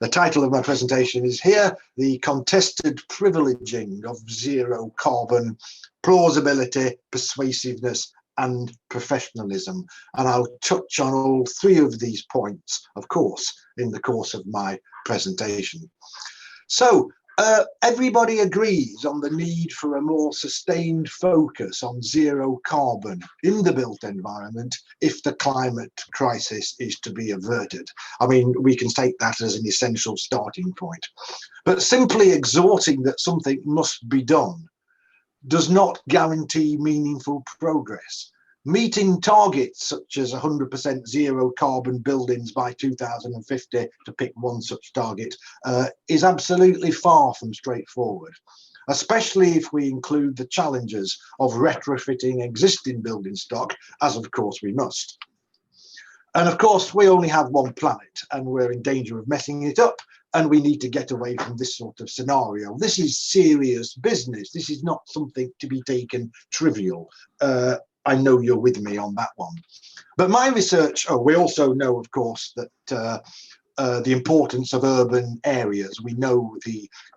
The title of my presentation is here, The Contested Privileging of Zero Carbon, Plausibility, Persuasiveness and Professionalism. And I'll touch on all three of these points, of course, in the course of my presentation. So, everybody agrees on the need for a more sustained focus on zero carbon in the built environment if the climate crisis is to be averted. I mean, we can take that as an essential starting point. But simply exhorting that something must be done does not guarantee meaningful progress. Meeting targets such as 100% zero carbon buildings by 2050, to pick one such target, is absolutely far from straightforward, especially if we include the challenges of retrofitting existing building stock, as of course we must. And of course, we only have one planet and we're in danger of messing it up, and we need to get away from this sort of scenario. This is serious business. This is not something to be taken trivial. I know you're with me on that one. But my research, we also know, of course, that the importance of urban areas. We know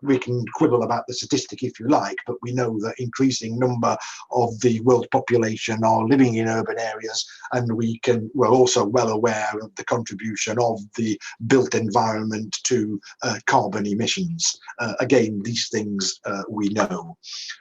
we can quibble about the statistic if you like, but we know that increasing number of the world population are living in urban areas, and we're also well aware of the contribution of the built environment to carbon emissions. Again, these things we know.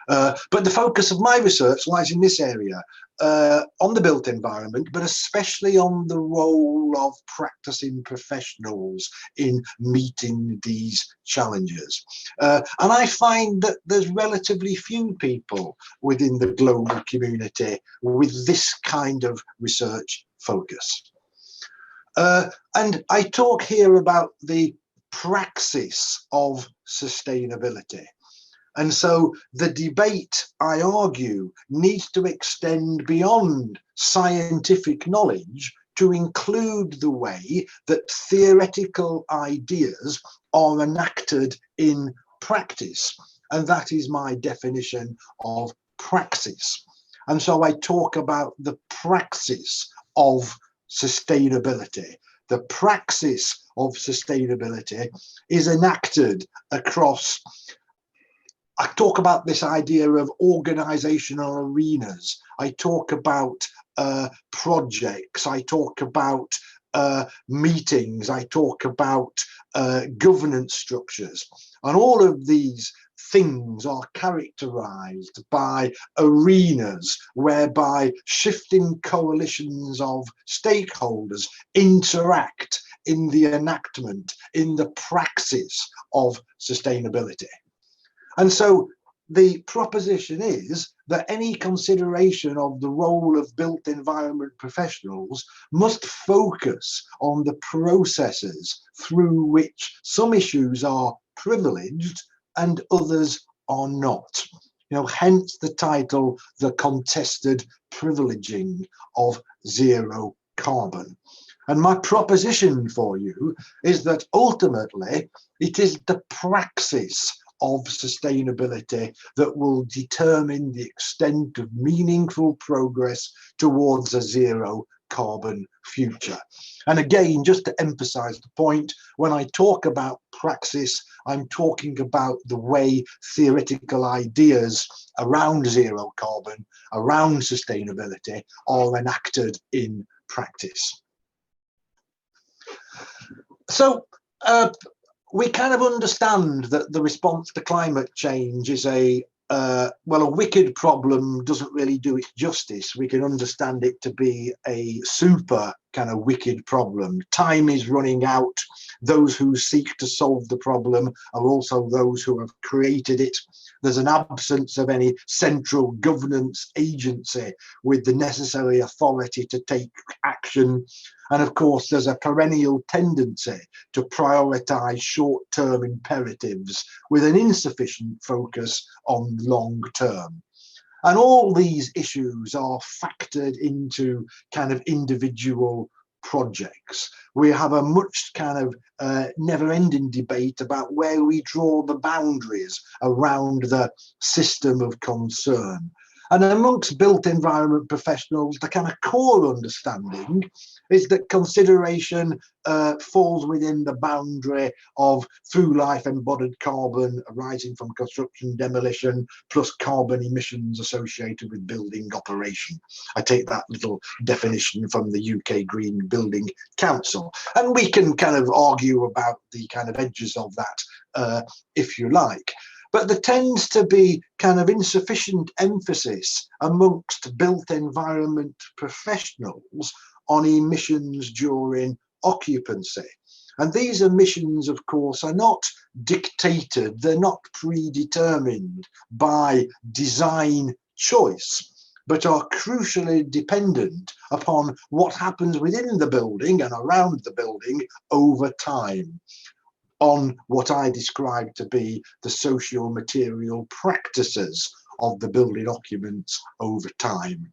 But the focus of my research lies in this area, on the built environment, but especially on the role of practicing professionals in meeting these challenges. And I find that there's relatively few people within the global community with this kind of research focus. And I talk here about the praxis of sustainability. And so the debate, I argue, needs to extend beyond scientific knowledge to include the way that theoretical ideas are enacted in practice. And that is my definition of praxis. And so I talk about the praxis of sustainability. The praxis of sustainability is enacted across. I talk about this idea of organizational arenas. I talk about projects. I talk about meetings. I talk about governance structures. And all of these things are characterized by arenas whereby shifting coalitions of stakeholders interact in the enactment, in the praxis of sustainability. And so the proposition is that any consideration of the role of built environment professionals must focus on the processes through which some issues are privileged and others are not. Hence the title, The Contested Privileging of Zero Carbon. And my proposition for you is that ultimately it is the praxis of sustainability that will determine the extent of meaningful progress towards a zero carbon future. And again, just to emphasize the point, when I talk about praxis, I'm talking about the way theoretical ideas around zero carbon, around sustainability, are enacted in practice. So, we kind of understand that the response to climate change is a wicked problem doesn't really do it justice. We can understand it to be a super kind of wicked problem. Time is running out. Those who seek to solve the problem are also those who have created it. There's an absence of any central governance agency with the necessary authority to take action. And of course, there's a perennial tendency to prioritize short-term imperatives with an insufficient focus on long-term. And all these issues are factored into kind of individual projects. We have a much kind of never-ending debate about where we draw the boundaries around the system of concern. And amongst built environment professionals, the kind of core understanding is that consideration falls within the boundary of through life embodied carbon arising from construction demolition plus carbon emissions associated with building operation. I take that little definition from the UK Green Building Council, and we can kind of argue about the kind of edges of that if you like. But there tends to be kind of insufficient emphasis amongst built environment professionals on emissions during occupancy. And these emissions, of course, are not dictated, they're not predetermined by design choice, but are crucially dependent upon what happens within the building and around the building over time, on what I describe to be the socio-material practices of the building occupants over time.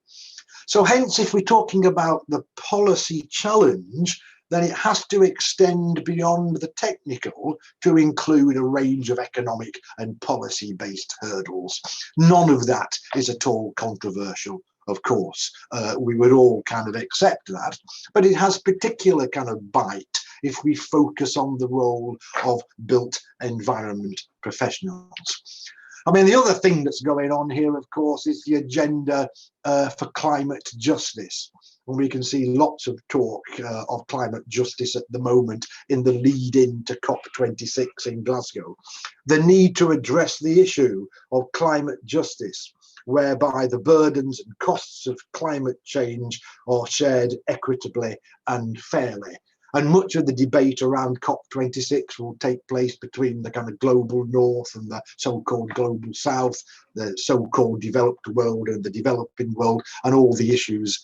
So hence, if we're talking about the policy challenge, then it has to extend beyond the technical to include a range of economic and policy-based hurdles. None of that is at all controversial, of course. We would all kind of accept that, but it has particular kind of bite if we focus on the role of built environment professionals. I mean, the other thing that's going on here, of course, is the agenda for climate justice. And we can see lots of talk of climate justice at the moment in the lead in to COP26 in Glasgow. The need to address the issue of climate justice, whereby the burdens and costs of climate change are shared equitably and fairly. And much of the debate around COP26 will take place between the kind of global north and the so-called global south, the so-called developed world and the developing world, and all the issues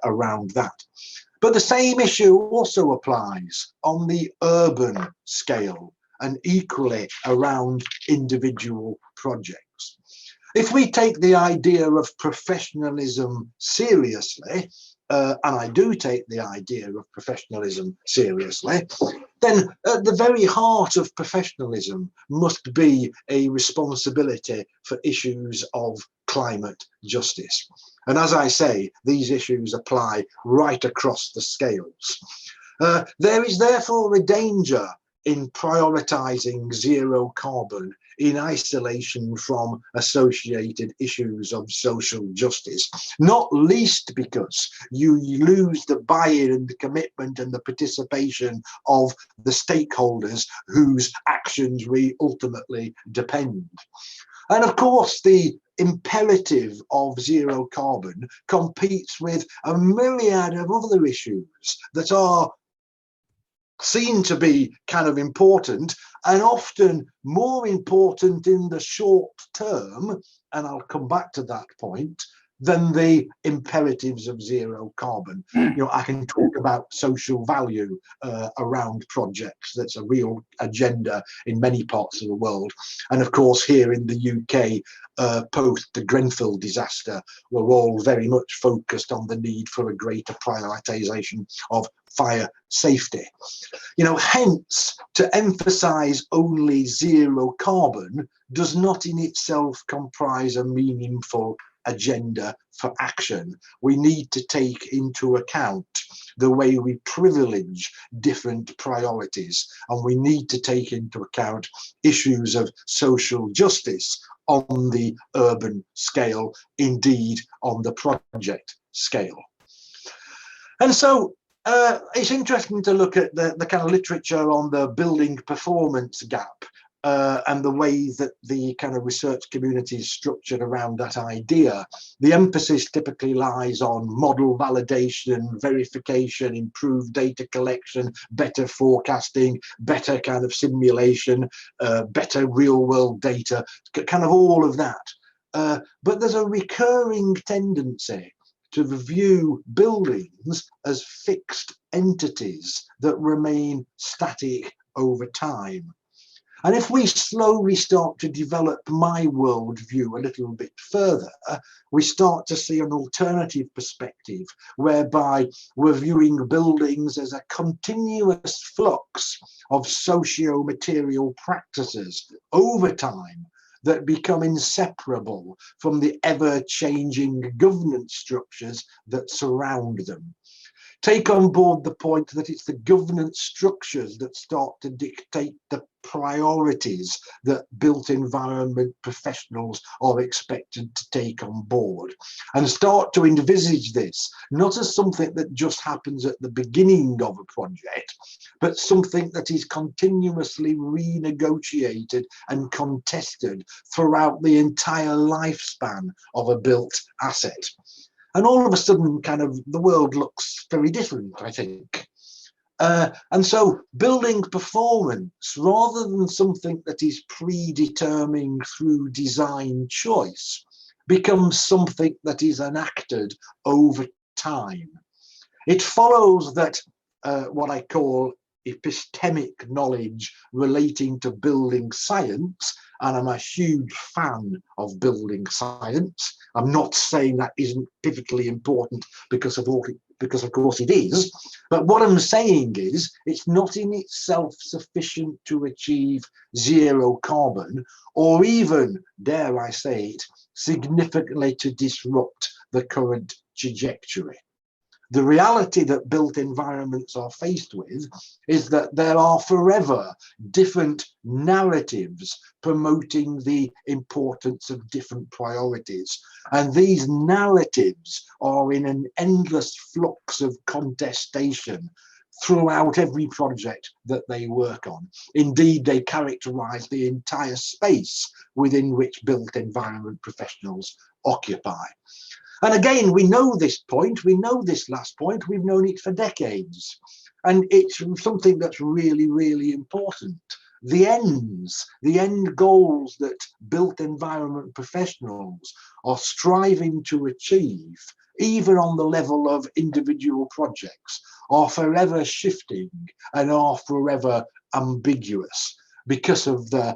around that. But the same issue also applies on the urban scale and equally around individual projects. If we take the idea of professionalism seriously, and I do take the idea of professionalism seriously, then at the very heart of professionalism must be a responsibility for issues of climate justice. And as I say, these issues apply right across the scales. There is therefore a danger in prioritizing zero carbon in isolation from associated issues of social justice, not least because you lose the buy-in and the commitment and the participation of the stakeholders whose actions we ultimately depend. And of course, the imperative of zero carbon competes with a myriad of other issues that are seen to be kind of important and often more important in the short term, and I'll come back to that point, than the imperatives of zero carbon. You know, I can talk about social value around projects. That's a real agenda in many parts of the world. And of course, here in the UK, post the Grenfell disaster, we're all very much focused on the need for a greater prioritisation of fire safety. You know, hence, to emphasise only zero carbon does not in itself comprise a meaningful agenda for action. We need to take into account the way we privilege different priorities, and we need to take into account issues of social justice on the urban scale, indeed on the project scale. And so it's interesting to look at the kind of literature on the building performance gap and the way that the kind of research community is structured around that idea. The emphasis typically lies on model validation, verification, improved data collection, better forecasting, better kind of simulation, better real world data, kind of all of that. But there's a recurring tendency to view buildings as fixed entities that remain static over time. And if we slowly start to develop my worldview a little bit further, we start to see an alternative perspective whereby we're viewing buildings as a continuous flux of socio-material practices over time that become inseparable from the ever-changing governance structures that surround them. Take on board the point that it's the governance structures that start to dictate the priorities that built environment professionals are expected to take on board, and start to envisage this not as something that just happens at the beginning of a project, but something that is continuously renegotiated and contested throughout the entire lifespan of a built asset. And all of a sudden, kind of, the world looks very different, I think. And so building performance, rather than something that is predetermined through design choice, becomes something that is enacted over time. It follows that what I call epistemic knowledge relating to building science, and I'm a huge fan of building science. I'm not saying that isn't pivotally important, because of course it is, but what I'm saying is it's not in itself sufficient to achieve zero carbon, or even, dare I say it, significantly to disrupt the current trajectory. The reality that built environments are faced with is that there are forever different narratives promoting the importance of different priorities. And these narratives are in an endless flux of contestation throughout every project that they work on. Indeed, they characterize the entire space within which built environment professionals occupy. And again, we know this point, we know this last point, we've known it for decades. And it's something that's really, really important. The end goals that built environment professionals are striving to achieve, even on the level of individual projects, are forever shifting and are forever ambiguous because of the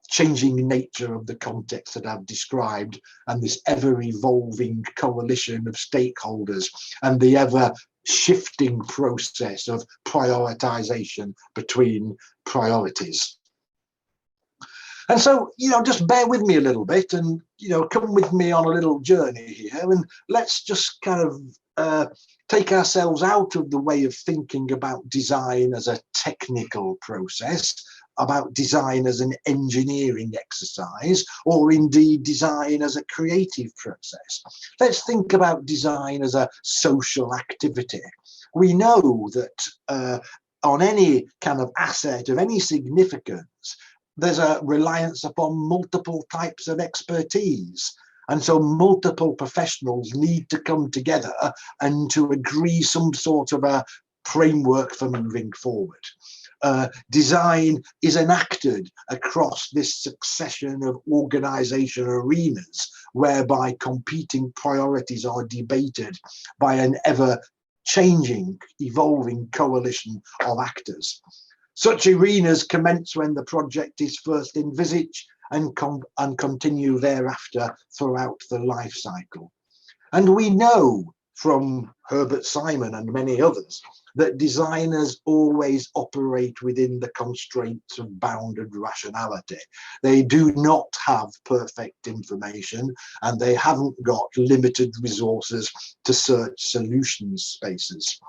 changing nature of the context that I've described, and this ever-evolving coalition of stakeholders, and the ever-shifting process of prioritization between priorities. And so, just bear with me a little bit, and, come with me on a little journey here, and let's just kind of take ourselves out of the way of thinking about design as a technical process, about design as an engineering exercise, or indeed design as a creative process. Let's think about design as a social activity. We know that on any kind of asset of any significance, there's a reliance upon multiple types of expertise. And so multiple professionals need to come together and to agree some sort of a framework for moving forward. Design is enacted across this succession of organization arenas, whereby competing priorities are debated by an ever-changing, evolving coalition of actors. Such arenas commence when the project is first envisaged and continue thereafter throughout the life cycle. And we know from Herbert Simon and many others that designers always operate within the constraints of bounded rationality. They do not have perfect information, and they haven't got limited resources to search solution spaces.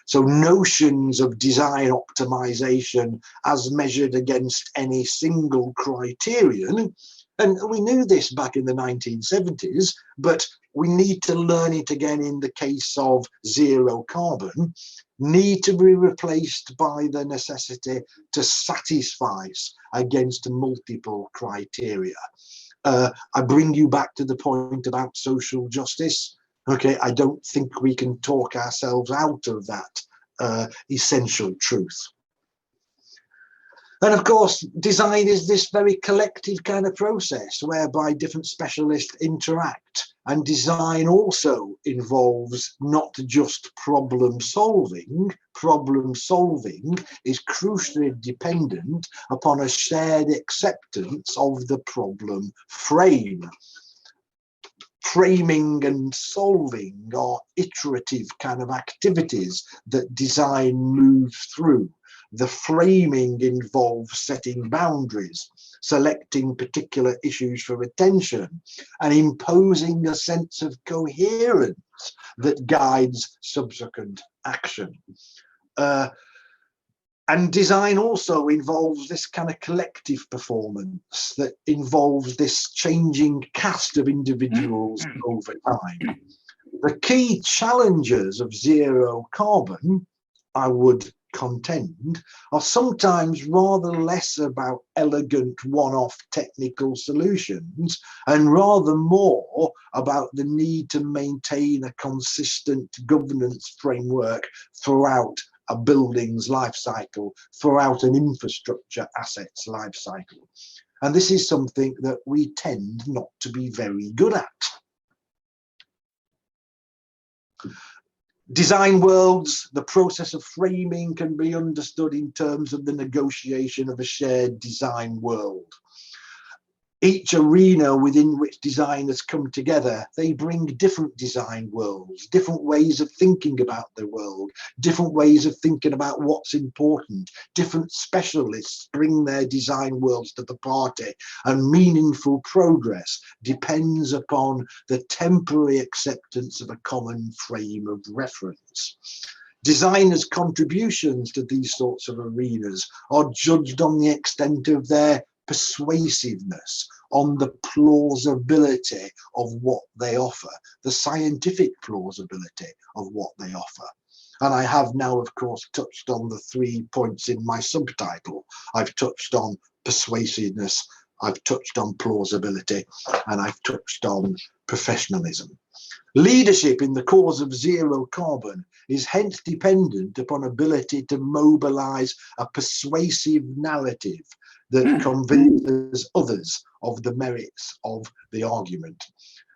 So notions of design optimization as measured against any single criterion, and we knew this back in the 1970s, but we need to learn it again in the case of zero carbon, need to be replaced by the necessity to satisfy against multiple criteria. I bring you back to the point about social justice. Okay, I don't think we can talk ourselves out of that essential truth. And of course, design is this very collective kind of process whereby different specialists interact, and design also involves not just problem solving. Problem solving is crucially dependent upon a shared acceptance of the problem frame. Framing and solving are iterative kind of activities that design moves through. The framing involves setting boundaries. selecting particular issues for attention, and imposing a sense of coherence that guides subsequent action. And design also involves this kind of collective performance that involves this changing cast of individuals over time. The key challenges of zero carbon, I would contend, are sometimes rather less about elegant one-off technical solutions and rather more about the need to maintain a consistent governance framework throughout a building's life cycle, throughout an infrastructure asset's life cycle. And this is something that we tend not to be very good at. Design worlds, the process of framing can be understood in terms of the negotiation of a shared design world. Each arena within which designers come together, they bring different design worlds, different ways of thinking about the world, different ways of thinking about what's important. Different specialists bring their design worlds to the party, and meaningful progress depends upon the temporary acceptance of a common frame of reference. Designers' contributions to these sorts of arenas are judged on the extent of their persuasiveness, on the plausibility of what they offer, the scientific plausibility of what they offer. And I have now, of course, touched on the 3 points in my subtitle. I've touched on persuasiveness, I've touched on plausibility, and I've touched on professionalism. Leadership in the cause of zero carbon is hence dependent upon ability to mobilize a persuasive narrative that convinces others of the merits of the argument.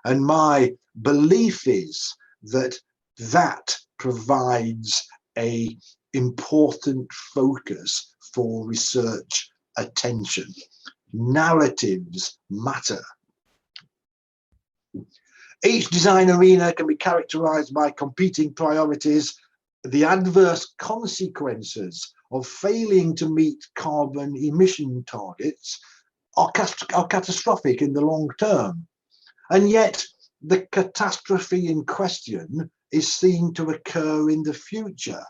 And my belief is that that provides an important focus for research attention. Narratives matter. Each design arena can be characterized by competing priorities. The adverse consequences of failing to meet carbon emission targets are catastrophic in the long term. And yet the catastrophe in question is seen to occur in the future.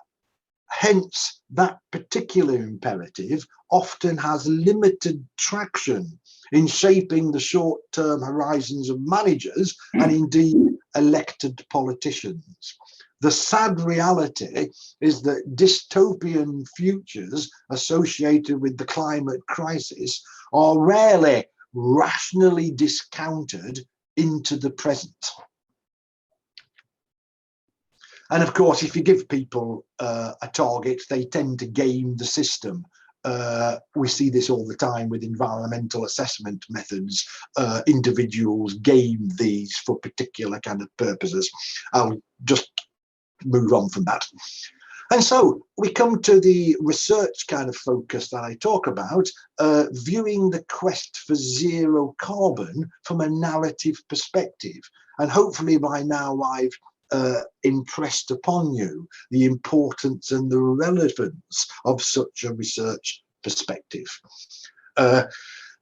Hence, that particular imperative often has limited traction in shaping the short-term horizons of managers and indeed elected politicians. The sad reality is that dystopian futures associated with the climate crisis are rarely rationally discounted into the present. And of course, if you give people a target, they tend to game the system. We see this all the time with environmental assessment methods. Individuals game these for particular kind of purposes. I'll just move on from that. And so we come to the research kind of focus that I talk about, viewing the quest for zero carbon from a narrative perspective. And hopefully by now I've impressed upon you the importance and the relevance of such a research perspective.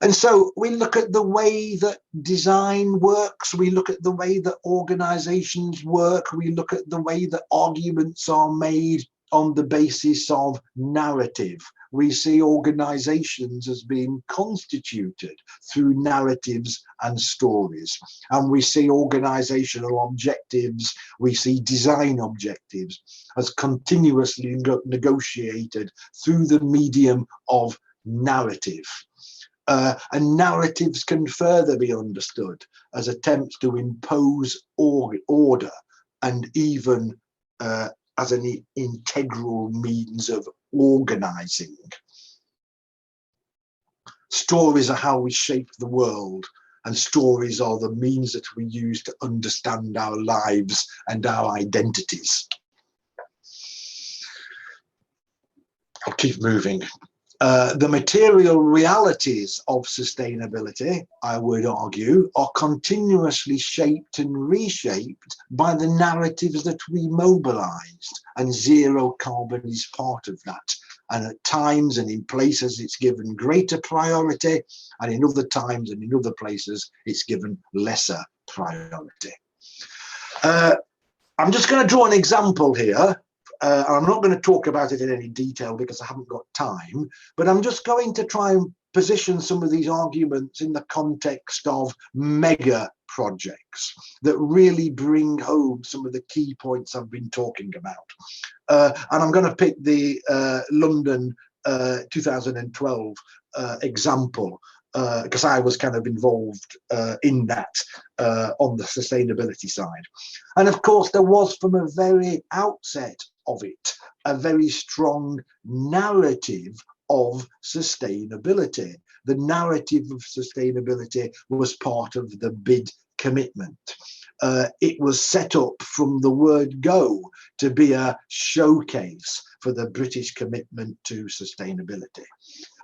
And so we look at the way that design works, we look at the way that organizations work, we look at the way that arguments are made on the basis of narrative. We see organizations as being constituted through narratives and stories. And we see organizational objectives, we see design objectives as continuously negotiated through the medium of narrative. And narratives can further be understood as attempts to impose order and even as an integral means of organizing. Stories are how we shape the world, and stories are the means that we use to understand our lives and our identities. I'll keep moving. The material realities of sustainability, I would argue, are continuously shaped and reshaped by the narratives that we mobilized, and zero carbon is part of that. and at times and in places it's given greater priority, and in other times and in other places it's given lesser priority. I'm just going to draw an example here. I'm not going to talk about it in any detail because I haven't got time, but I'm just going to try and position some of these arguments in the context of mega projects that really bring home some of the key points I've been talking about. And I'm going to pick the London 2012 example, because I was kind of involved in that on the sustainability side. And of course, there was from a very outset of it a very strong narrative of sustainability. The narrative of sustainability was part of the bid commitment. It was set up from the word go to be a showcase for the British commitment to sustainability.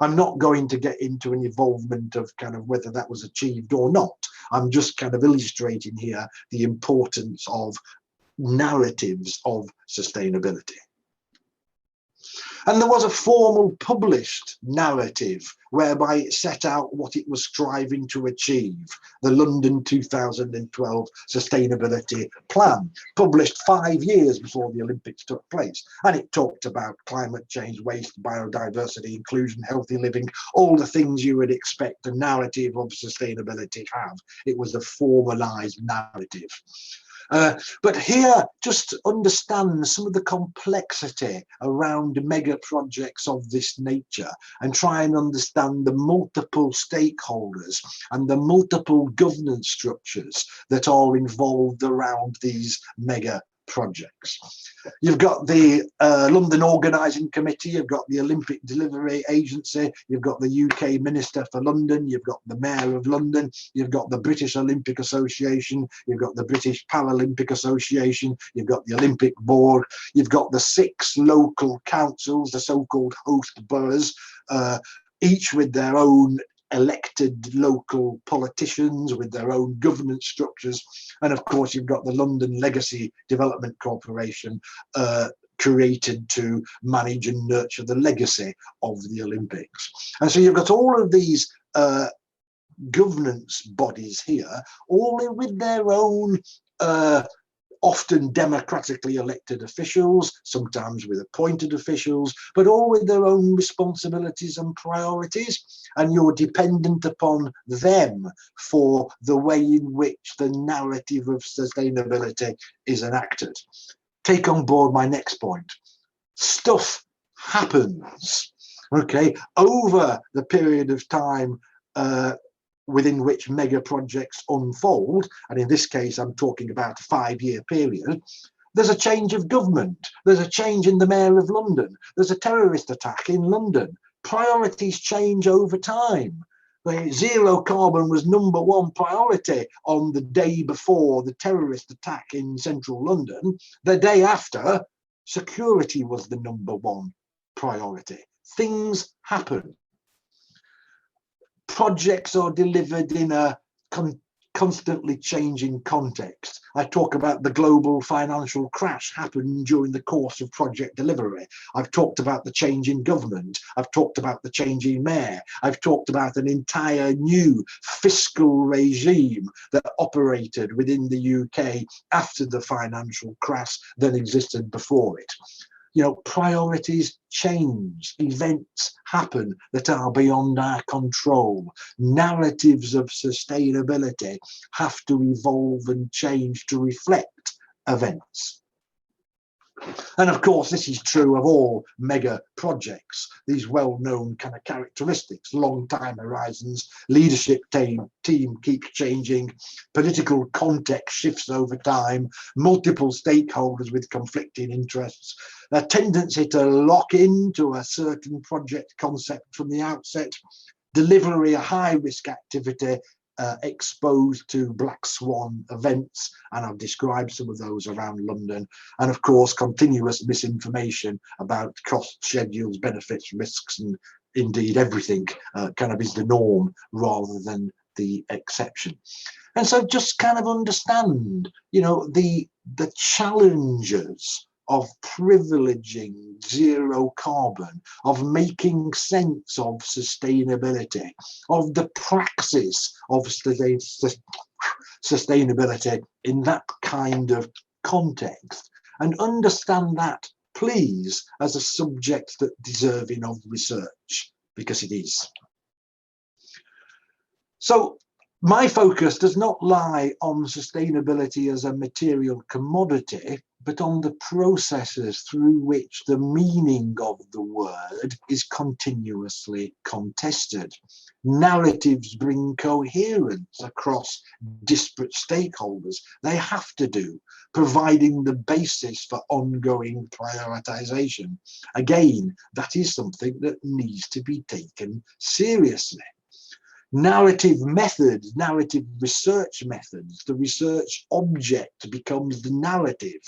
I'm not going to get into an involvement of kind of whether that was achieved or not. I'm just kind of illustrating here the importance of narratives of sustainability. And there was a formal published narrative whereby it set out what it was striving to achieve, the London 2012 Sustainability Plan, published 5 years before the Olympics took place. And it talked about climate change, waste, biodiversity, inclusion, healthy living, all the things you would expect a narrative of sustainability to have. It was a formalized narrative. But here, just to understand some of the complexity around mega projects of this nature and try and understand the multiple stakeholders and the multiple governance structures that are involved around these mega projects. You've got the London Organising Committee, you've got the Olympic Delivery Agency, you've got the UK Minister for London, you've got the Mayor of London, you've got the British Olympic Association, you've got the British Paralympic Association, you've got the Olympic Board, you've got the 6 local councils, the so-called host boroughs, each with their own elected local politicians with their own governance structures. And of course, you've got the London Legacy Development Corporation, created to manage and nurture the legacy of the Olympics. And so you've got all of these governance bodies here, all with their own often democratically elected officials, sometimes with appointed officials, but all with their own responsibilities and priorities, and you're dependent upon them for the way in which the narrative of sustainability is enacted. Take on board my next point. Stuff happens, okay, over the period of time within which mega projects unfold, and in this case I'm talking about a 5-year period. There's a change of government, there's a change in the Mayor of London, there's a terrorist attack in London. Priorities change over time. Zero carbon was #1 priority on the day before the terrorist attack in central London. The day after, security was the #1 priority. Things happen. Projects are delivered in a constantly changing context. I talk about the global financial crash happened during the course of project delivery. I've talked about the change in government. I've talked about the change in mayor. I've talked about an entire new fiscal regime that operated within the UK after the financial crash that existed before it. You know, priorities change, events happen that are beyond our control. Narratives of sustainability have to evolve and change to reflect events. And of course, this is true of all mega projects, these well-known kind of characteristics: long time horizons, leadership team keeps changing, political context shifts over time, multiple stakeholders with conflicting interests, a tendency to lock into a certain project concept from the outset, delivery a high-risk activity, exposed to black swan events, and I've described some of those around London, and of course continuous misinformation about costs, schedules, benefits, risks, and indeed everything kind of is the norm rather than the exception. And so just kind of understand, you know, the challenges of privileging zero carbon, of making sense of sustainability, of the praxis of sustainability in that kind of context, and understand that, please, as a subject that's deserving of research, because it is. So my focus does not lie on sustainability as a material commodity, but on the processes through which the meaning of the word is continuously contested. Narratives bring coherence across disparate stakeholders. They have to do, providing the basis for ongoing prioritization. Again, that is something that needs to be taken seriously. Narrative methods, narrative research methods, the research object becomes the narrative,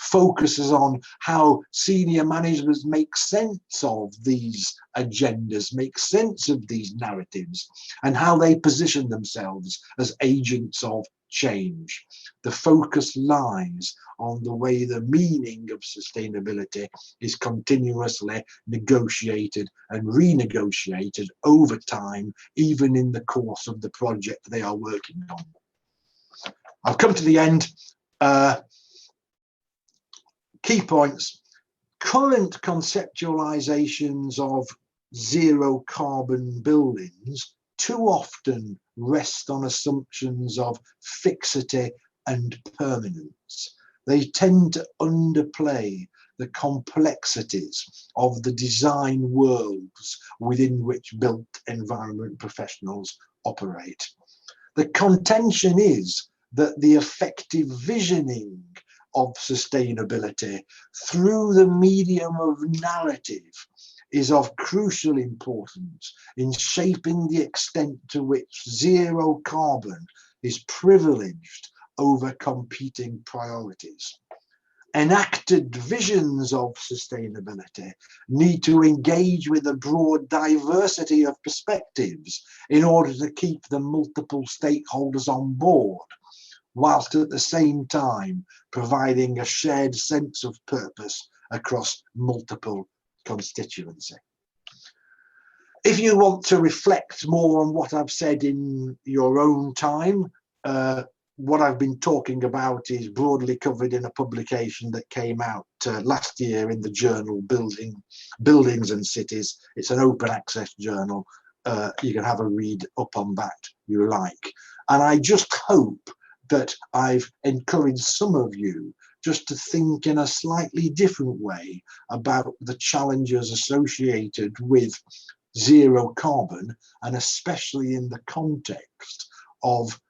focuses on how senior management make sense of these agendas, make sense of these narratives, and how they position themselves as agents of change. The focus lies on the way the meaning of sustainability is continuously negotiated and renegotiated over time, even in the course of the project they are working on. I've come to the end. Key points. Current conceptualizations of zero carbon buildings too often rest on assumptions of fixity and permanence. They tend to underplay the complexities of the design worlds within which built environment professionals operate. The contention is that the effective visioning of sustainability through the medium of narrative is of crucial importance in shaping the extent to which zero carbon is privileged over competing priorities. Enacted visions of sustainability need to engage with a broad diversity of perspectives in order to keep the multiple stakeholders on board, whilst at the same time providing a shared sense of purpose across multiple constituency. If you want to reflect more on what I've said in your own time, what I've been talking about is broadly covered in a publication that came out last year in the journal Buildings and Cities. It's an open access journal. You can have a read up on that you like. And I just hope that I've encouraged some of you just to think in a slightly different way about the challenges associated with zero carbon, and especially in the context of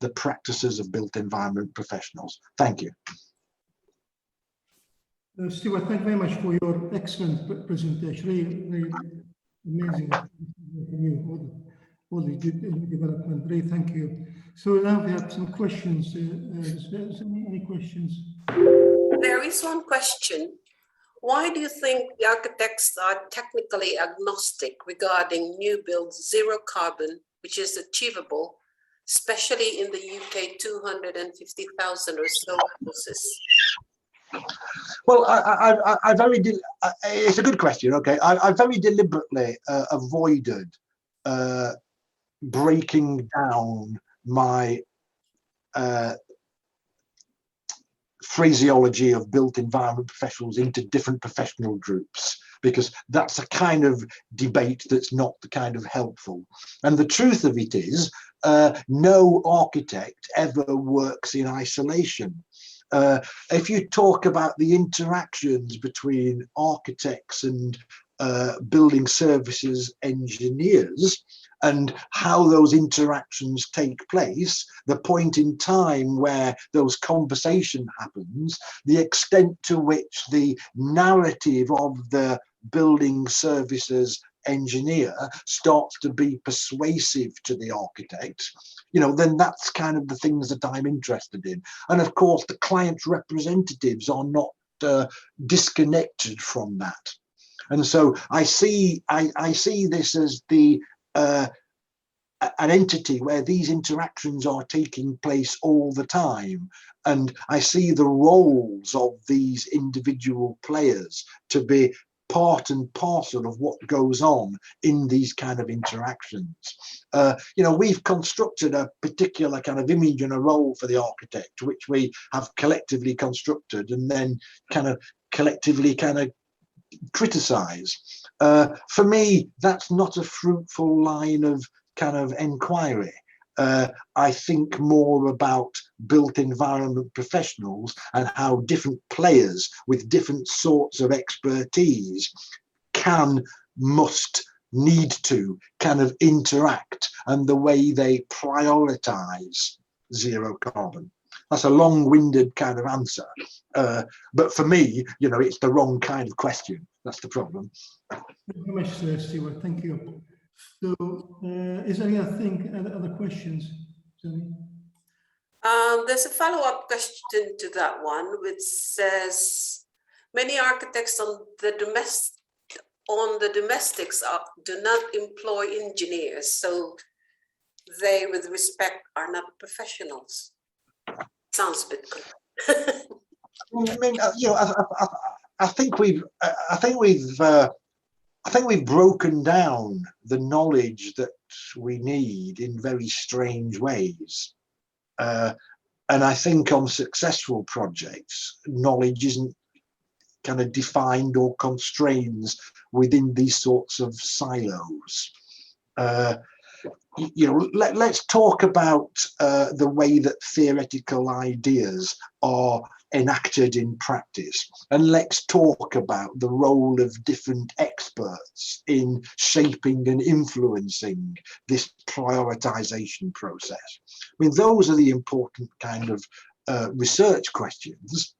the practices of built environment professionals. Thank you. Stuart, thank you very much for your excellent presentation. Really amazing from you. All the development. Really, thank you. So now we have some questions. Any questions? There is one question. Why do you think the architects are technically agnostic regarding new builds zero carbon, which is achievable, especially in the UK 250,000 or so houses? Well, it's a good question. Okay, I very deliberately avoided breaking down my phraseology of built environment professionals into different professional groups, because that's a kind of debate that's not the kind of helpful. And the truth of it is, no architect ever works in isolation. If you talk about the interactions between architects and building services engineers and how those interactions take place, the point in time where those conversation happens, the extent to which the narrative of the building services engineer starts to be persuasive to the architect, you know, then that's kind of the things that I'm interested in. And of course, the client's representatives are not disconnected from that. And so I see this as the an entity where these interactions are taking place all the time, and I see the roles of these individual players to be part and parcel of what goes on in these kind of interactions. You know, we've constructed a particular kind of image and a role for the architect, which we have collectively constructed and then kind of collectively kind of criticize. For me, that's not a fruitful line of kind of inquiry. I think more about built environment professionals and how different players with different sorts of expertise can, must, need to kind of interact, and the way they prioritize zero carbon. That's a long-winded kind of answer, but for me, you know, it's the wrong kind of question. That's the problem. Thank you very much, Stuart. Thank you. So, is there anything, other questions? There's a follow-up question to that one, which says, many architects on the domestics do not employ engineers, so they, with respect, are not professionals. Sounds a bit good. I mean, you know, I think we've broken down the knowledge that we need in very strange ways. And I think on successful projects, knowledge isn't kind of defined or constrains within these sorts of silos. You know, let's talk about the way that theoretical ideas are enacted in practice, and let's talk about the role of different experts in shaping and influencing this prioritization process. I mean, those are the important kind of research questions.